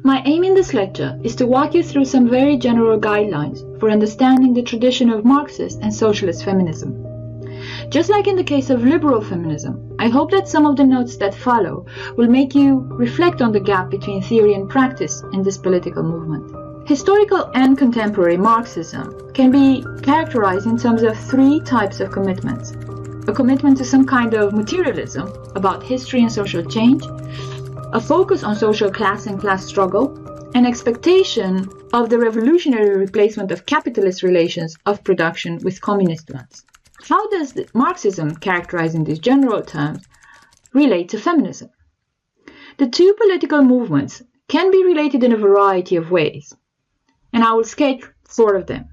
My aim in this lecture is to walk you through some very general guidelines for understanding the tradition of Marxist and socialist feminism. Just like in the case of liberal feminism, I hope that some of the notes that follow will make you reflect on the gap between theory and practice in this political movement. Historical and contemporary Marxism can be characterized in terms of three types of commitments. A commitment to some kind of materialism about history and social change, a focus on social class and class struggle, an expectation of the revolutionary replacement of capitalist relations of production with communist ones. How does Marxism, characterized in these general terms, relate to feminism? The two political movements can be related in a variety of ways, and I will sketch four of them.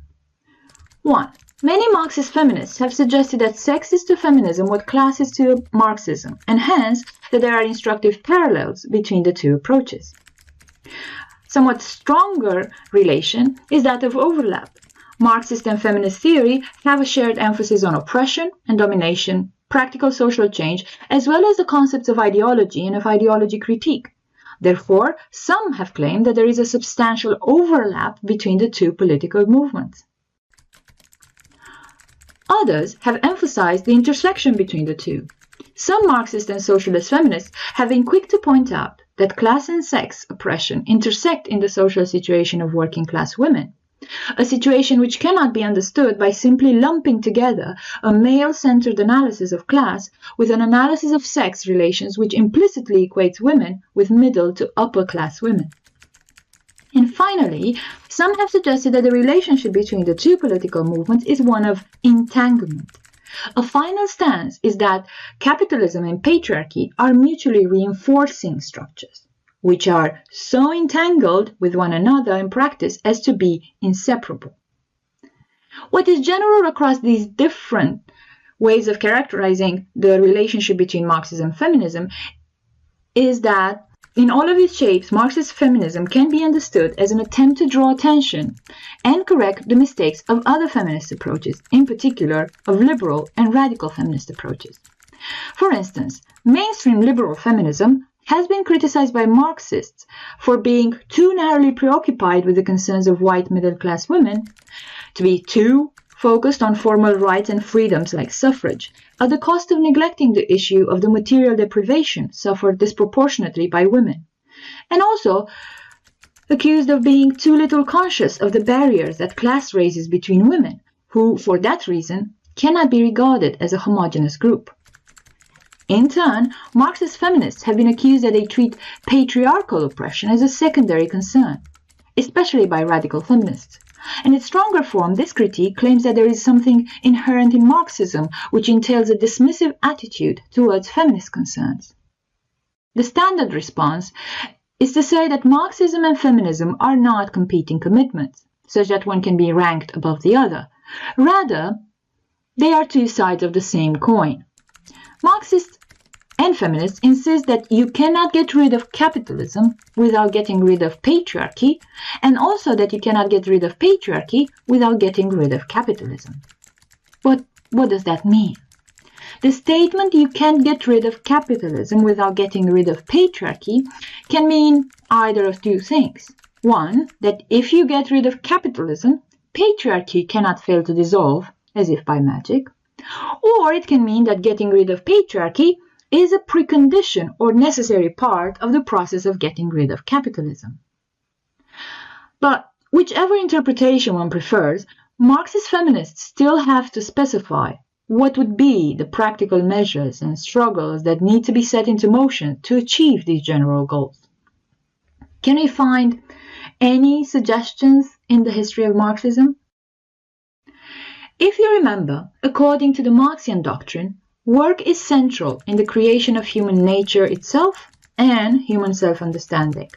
1. Many Marxist feminists have suggested that sex is to feminism what class is to Marxism, and hence that there are instructive parallels between the two approaches. Somewhat stronger relation is that of overlap. Marxist and feminist theory have a shared emphasis on oppression and domination, practical social change, as well as the concepts of ideology and of ideology critique. Therefore, some have claimed that there is a substantial overlap between the two political movements. Others have emphasized the intersection between the two. Some Marxist and socialist feminists have been quick to point out that class and sex oppression intersect in the social situation of working class women, a situation which cannot be understood by simply lumping together a male-centered analysis of class with an analysis of sex relations which implicitly equates women with middle to upper class women. And finally, some have suggested that the relationship between the two political movements is one of entanglement. A final stance is that capitalism and patriarchy are mutually reinforcing structures, which are so entangled with one another in practice as to be inseparable. What is general across these different ways of characterizing the relationship between Marxism and feminism is that in all of its shapes, Marxist feminism can be understood as an attempt to draw attention and correct the mistakes of other feminist approaches, in particular of liberal and radical feminist approaches. For instance, mainstream liberal feminism has been criticized by Marxists for being too narrowly preoccupied with the concerns of white middle-class women, to be too focused on formal rights and freedoms like suffrage, at the cost of neglecting the issue of the material deprivation suffered disproportionately by women, and also accused of being too little conscious of the barriers that class raises between women, who, for that reason, cannot be regarded as a homogeneous group. In turn, Marxist feminists have been accused that they treat patriarchal oppression as a secondary concern, especially by radical feminists. In its stronger form, this critique claims that there is something inherent in Marxism which entails a dismissive attitude towards feminist concerns. The standard response is to say that Marxism and feminism are not competing commitments, such that one can be ranked above the other. Rather, they are two sides of the same coin. Marxists and feminists insist that you cannot get rid of capitalism without getting rid of patriarchy, and also that you cannot get rid of patriarchy without getting rid of capitalism. But what does that mean? The statement you can't get rid of capitalism without getting rid of patriarchy can mean either of two things. One, that if you get rid of capitalism, patriarchy cannot fail to dissolve, as if by magic. Or it can mean that getting rid of patriarchy is a precondition or necessary part of the process of getting rid of capitalism. But whichever interpretation one prefers, Marxist feminists still have to specify what would be the practical measures and struggles that need to be set into motion to achieve these general goals. Can we find any suggestions in the history of Marxism? If you remember, according to the Marxian doctrine, work is central in the creation of human nature itself and human self-understanding.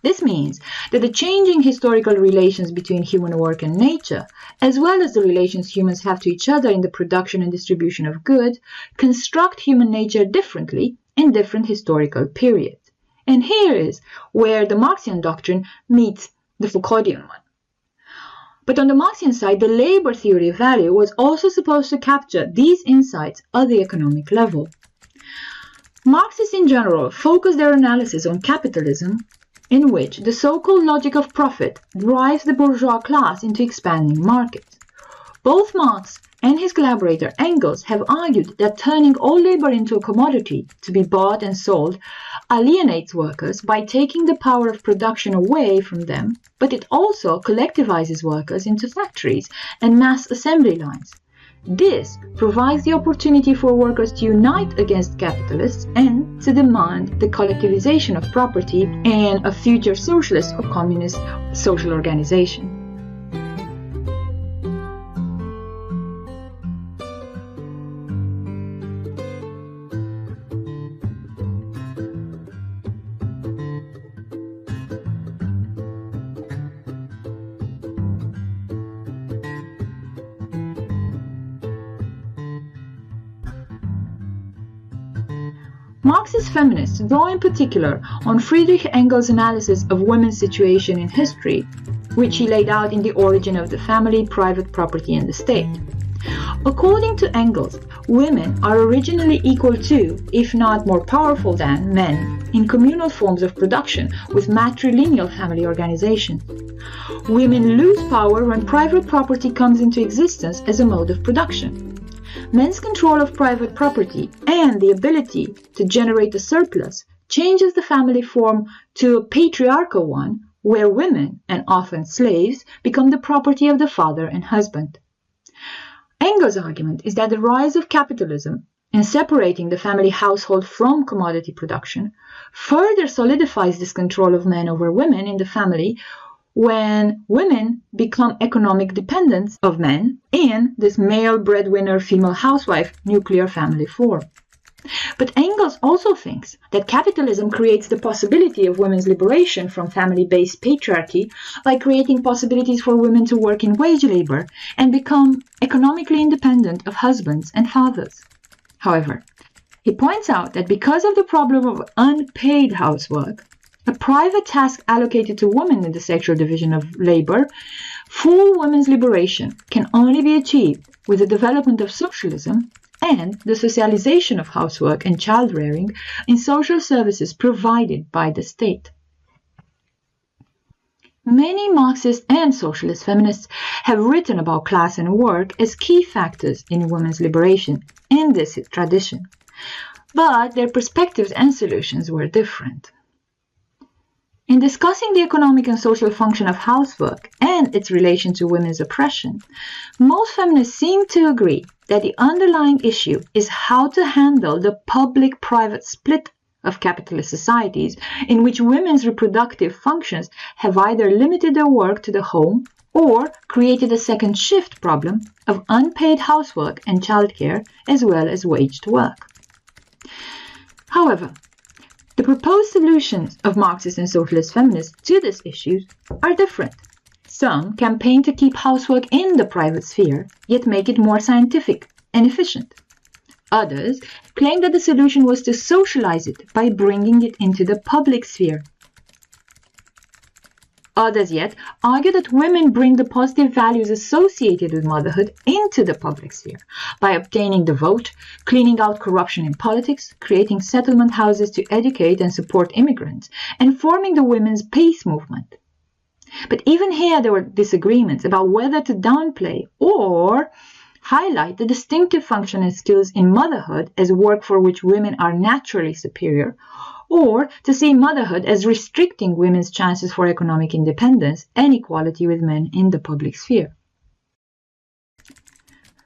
This means that the changing historical relations between human work and nature, as well as the relations humans have to each other in the production and distribution of goods, construct human nature differently in different historical periods. And here is where the Marxian doctrine meets the Foucauldian one. But on the Marxian side, the labor theory of value was also supposed to capture these insights at the economic level. Marxists in general focus their analysis on capitalism in which the so-called logic of profit drives the bourgeois class into expanding markets. Both Marx and his collaborator Engels have argued that turning all labor into a commodity to be bought and sold alienates workers by taking the power of production away from them, but it also collectivizes workers into factories and mass assembly lines. This provides the opportunity for workers to unite against capitalists and to demand the collectivization of property and a future socialist or communist social organization. Marxist feminists draw in particular on Friedrich Engels' analysis of women's situation in history, which he laid out in The Origin of the Family, Private Property and the State. According to Engels, women are originally equal to, if not more powerful than, men in communal forms of production with matrilineal family organization. Women lose power when private property comes into existence as a mode of production. Men's control of private property and the ability to generate a surplus changes the family form to a patriarchal one where women, and often slaves, become the property of the father and husband. Engels' argument is that the rise of capitalism in separating the family household from commodity production further solidifies this control of men over women in the family when women become economic dependents of men in this male breadwinner, female housewife nuclear family form. But Engels also thinks that capitalism creates the possibility of women's liberation from family-based patriarchy by creating possibilities for women to work in wage labor and become economically independent of husbands and fathers. However, he points out that because of the problem of unpaid housework, a private task allocated to women in the sexual division of labor, full women's liberation can only be achieved with the development of socialism and the socialization of housework and child-rearing in social services provided by the state. Many Marxist and socialist feminists have written about class and work as key factors in women's liberation in this tradition, but their perspectives and solutions were different. In discussing the economic and social function of housework and its relation to women's oppression, most feminists seem to agree that the underlying issue is how to handle the public-private split of capitalist societies in which women's reproductive functions have either limited their work to the home or created a second shift problem of unpaid housework and childcare as well as waged work. However, the proposed solutions of Marxist and socialist feminists to these issues are different. Some campaign to keep housework in the private sphere, yet make it more scientific and efficient. Others claim that the solution was to socialize it by bringing it into the public sphere. Others yet argue that women bring the positive values associated with motherhood into the public sphere by obtaining the vote, cleaning out corruption in politics, creating settlement houses to educate and support immigrants, and forming the women's peace movement. But even here there were disagreements about whether to downplay or highlight the distinctive function and skills in motherhood as work for which women are naturally superior, or to see motherhood as restricting women's chances for economic independence and equality with men in the public sphere.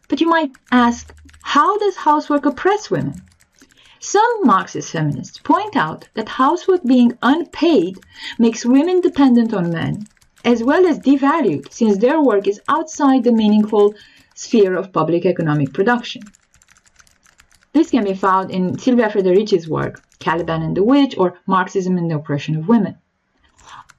But you might ask, how does housework oppress women? Some Marxist feminists point out that housework being unpaid makes women dependent on men, as well as devalued since their work is outside the meaningful sphere of public economic production. This can be found in Silvia Frederici's work, Caliban and the Witch, or Marxism and the Oppression of Women.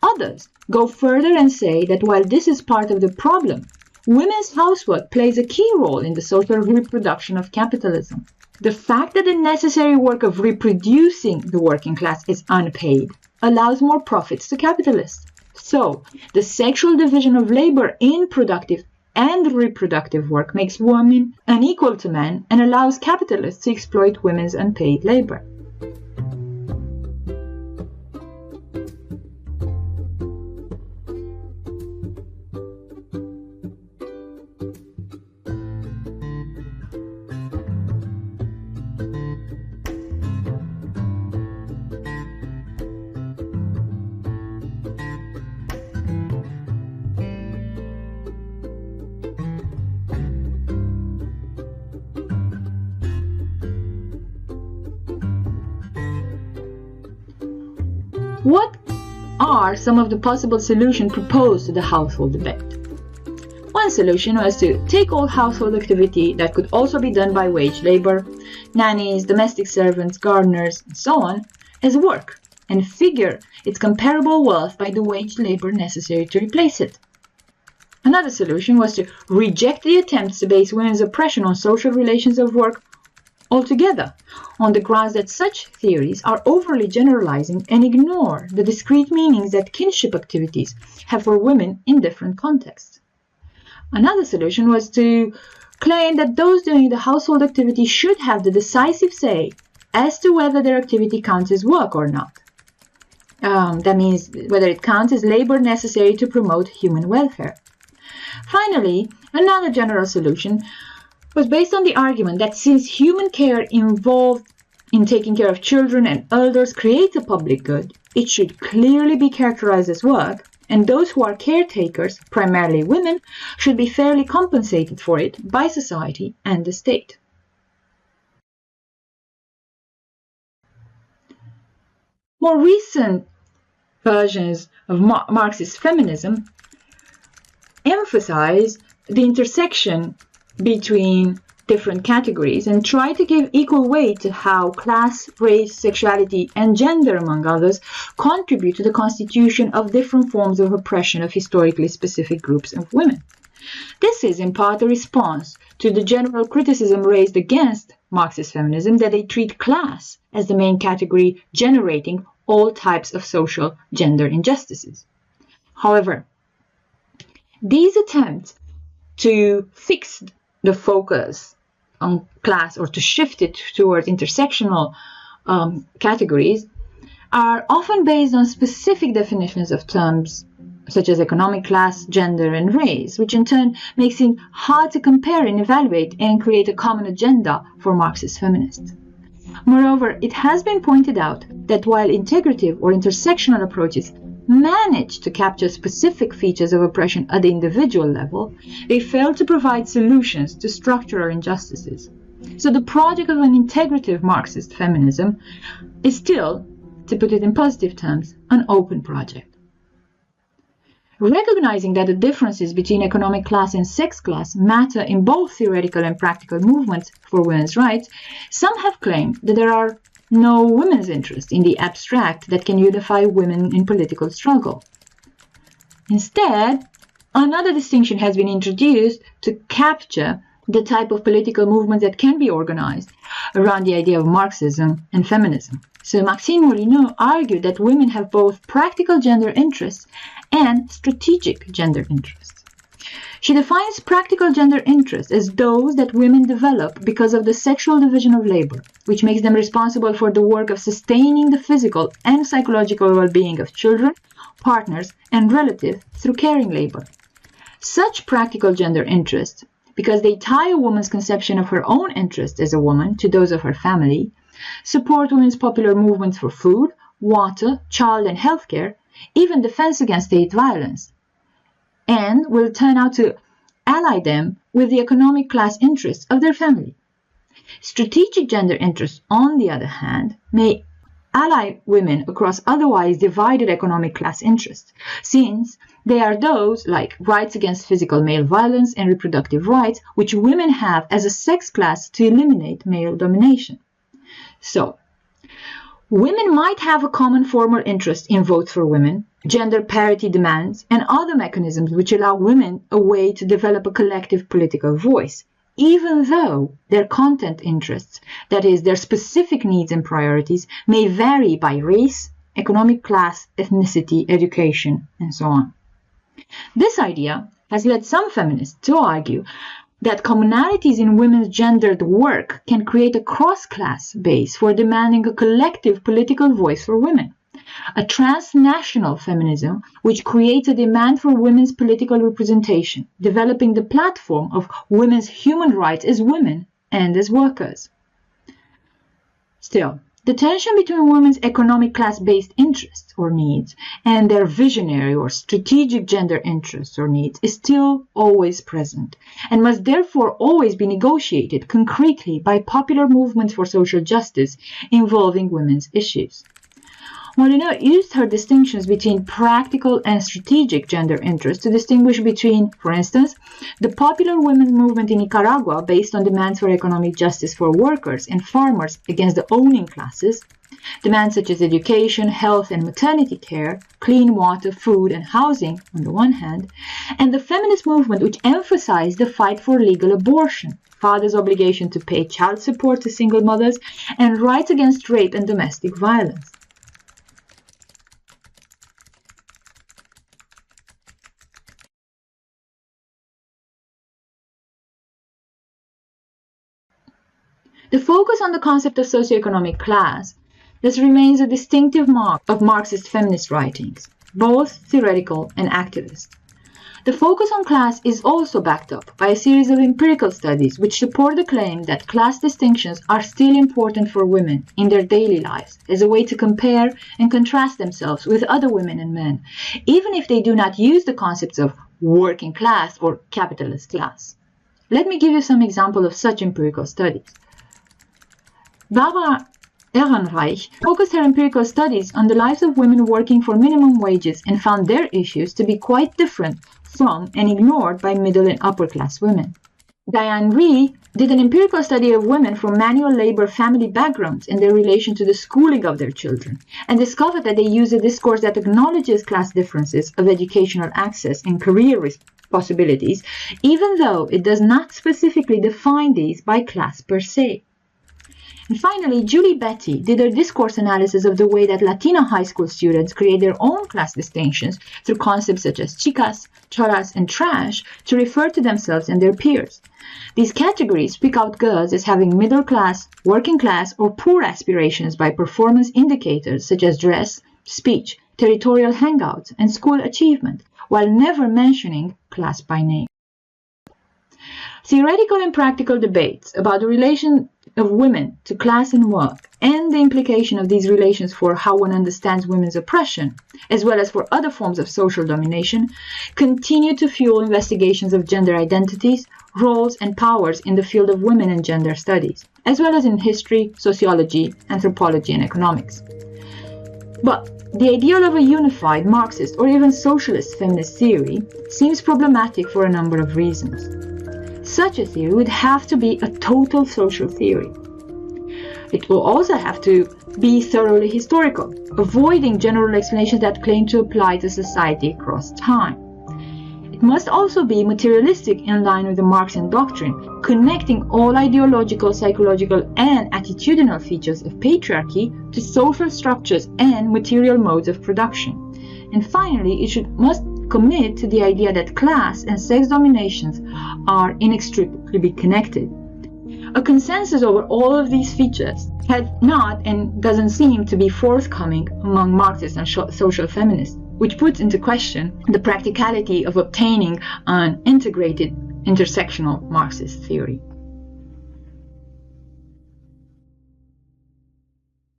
Others go further and say that while this is part of the problem, women's housework plays a key role in the social reproduction of capitalism. The fact that the necessary work of reproducing the working class is unpaid allows more profits to capitalists. So, the sexual division of labor in productive and reproductive work makes women unequal to men and allows capitalists to exploit women's unpaid labor. What are some of the possible solutions proposed to the household debate? One solution was to take all household activity that could also be done by wage labor, nannies, domestic servants, gardeners, and so on, as work, and figure its comparable wealth by the wage labor necessary to replace it. Another solution was to reject the attempts to base women's oppression on social relations of work altogether, on the grounds that such theories are overly generalizing and ignore the discrete meanings that kinship activities have for women in different contexts. Another solution was to claim that those doing the household activity should have the decisive say as to whether their activity counts as work or not. That means whether it counts as labor necessary to promote human welfare. Finally, another general solution was based on the argument that since human care involved in taking care of children and elders creates a public good, it should clearly be characterized as work, and those who are caretakers, primarily women, should be fairly compensated for it by society and the state. More recent versions of Marxist feminism emphasize the intersection between different categories and try to give equal weight to how class, race, sexuality, and gender, among others, contribute to the constitution of different forms of oppression of historically specific groups of women. This is in part a response to the general criticism raised against Marxist feminism that they treat class as the main category generating all types of social gender injustices. However, these attempts to fix the focus on class or to shift it towards intersectional categories are often based on specific definitions of terms such as economic class, gender, and race, which in turn makes it hard to compare and evaluate and create a common agenda for Marxist feminists. Moreover, it has been pointed out that while integrative or intersectional approaches manage to capture specific features of oppression at the individual level, they fail to provide solutions to structural injustices. So the project of an integrative Marxist feminism is still, to put it in positive terms, an open project. Recognizing that the differences between economic class and sex class matter in both theoretical and practical movements for women's rights, some have claimed that there are no women's interests in the abstract that can unify women in political struggle. Instead, another distinction has been introduced to capture the type of political movement that can be organized around the idea of Marxism and feminism. So Maxime Molineaux argued that women have both practical gender interests and strategic gender interests. She defines practical gender interests as those that women develop because of the sexual division of labor, which makes them responsible for the work of sustaining the physical and psychological well-being of children, partners, and relatives through caring labor. Such practical gender interests, because they tie a woman's conception of her own interest as a woman to those of her family, support women's popular movements for food, water, child and healthcare, even defense against state violence, and will turn out to ally them with the economic class interests of their family. Strategic gender interests, on the other hand, may ally women across otherwise divided economic class interests, since they are those like rights against physical male violence and reproductive rights, which women have as a sex class to eliminate male domination. So, women might have a common formal interest in votes for women, gender parity demands, and other mechanisms which allow women a way to develop a collective political voice, even though their content interests, that is, their specific needs and priorities, may vary by race, economic class, ethnicity, education, and so on. This idea has led some feminists to argue that commonalities in women's gendered work can create a cross-class base for demanding a collective political voice for women, a transnational feminism which creates a demand for women's political representation, developing the platform of women's human rights as women and as workers. Still, the tension between women's economic class-based interests or needs and their visionary or strategic gender interests or needs is still always present and must therefore always be negotiated concretely by popular movements for social justice involving women's issues. Molyneux used her distinctions between practical and strategic gender interests to distinguish between, for instance, the popular women's movement in Nicaragua based on demands for economic justice for workers and farmers against the owning classes, demands such as education, health and maternity care, clean water, food and housing on the one hand, and the feminist movement which emphasized the fight for legal abortion, fathers' obligation to pay child support to single mothers, and rights against rape and domestic violence. The focus on the concept of socioeconomic class thus remains a distinctive mark of Marxist feminist writings, both theoretical and activist. The focus on class is also backed up by a series of empirical studies which support the claim that class distinctions are still important for women in their daily lives as a way to compare and contrast themselves with other women and men, even if they do not use the concepts of working class or capitalist class. Let me give you some examples of such empirical studies. Barbara Ehrenreich focused her empirical studies on the lives of women working for minimum wages and found their issues to be quite different from and ignored by middle and upper class women. Diane Ree did an empirical study of women from manual labor family backgrounds and their relation to the schooling of their children, and discovered that they use a discourse that acknowledges class differences of educational access and career possibilities, even though it does not specifically define these by class per se. And finally, Julie Betty did a discourse analysis of the way that Latina high school students create their own class distinctions through concepts such as chicas, cholas, and trash to refer to themselves and their peers. These categories pick out girls as having middle class, working class, or poor aspirations by performance indicators such as dress, speech, territorial hangouts, and school achievement, while never mentioning class by name. Theoretical and practical debates about the relation of women to class and work, and the implication of these relations for how one understands women's oppression, as well as for other forms of social domination, continue to fuel investigations of gender identities, roles, and powers in the field of women and gender studies, as well as in history, sociology, anthropology, and economics. But the ideal of a unified Marxist or even socialist feminist theory seems problematic for a number of reasons. Such a theory would have to be a total social theory. It will also have to be thoroughly historical, avoiding general explanations that claim to apply to society across time. It must also be materialistic in line with the Marxian doctrine, connecting all ideological, psychological, and attitudinal features of patriarchy to social structures and material modes of production. And finally, it must commit to the idea that class and sex dominations are inextricably connected. A consensus over all of these features has not and doesn't seem to be forthcoming among Marxist and social feminists, which puts into question the practicality of obtaining an integrated intersectional Marxist theory.